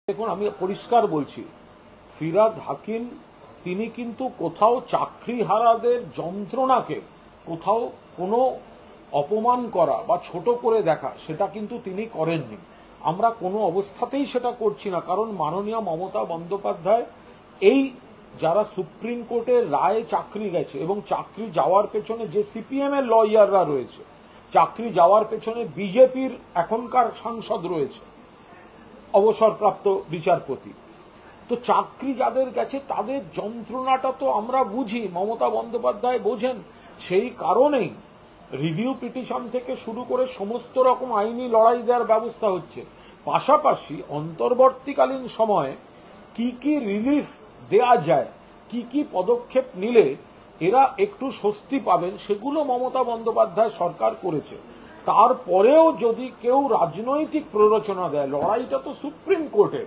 দেখুন, আমি পরিষ্কার বলছি, ফিরহাদ হাকিম তিনি কিন্তু কোথাও চাকরিহারাদের যন্ত্রণাকে কোথাও কোনো অপমান করা বা ছোট করে দেখা সেটা কিন্তু তিনি করেননি। আমরা কোনো অবস্থাতেই সেটা করছি না, কারণ মাননীয় মমতা বন্দ্যোপাধ্যায় এই যারা সুপ্রিম কোর্টের রায়ে চাকরি গেছে এবং চাকরি যাওয়ার পেছনে যে সিপিএম এর লয়াররা রয়েছে, চাকরি যাওয়ার পেছনে বিজেপির এখনকার সাংসদ রয়েছে, অবসরপ্রাপ্ত বিচারপতি, তো চাকরি যাদের গেছে তাদের যন্ত্রণাটা তো আমরা বুঝি, মমতা বন্দ্যোপাধ্যায় বোঝেন। সেই কারণেই রিভিউ পিটিশন থেকে শুরু করে সমস্ত রকম আইনি লড়াই দেওয়ার ব্যবস্থা হচ্ছে। পাশাপাশি অন্তর্বর্তীকালীন সময়ে কি কি রিলিফ দেয়া যায়, কি কি পদক্ষেপ নিলে এরা একটু স্বস্তি পাবেন, সেগুলো মমতা বন্দ্যোপাধ্যায় সরকার করেছে। তারপরেও যদি কেউ রাজনৈতিক প্ররোচনা দেয়, লড়াইটা তো সুপ্রিম কোর্টের।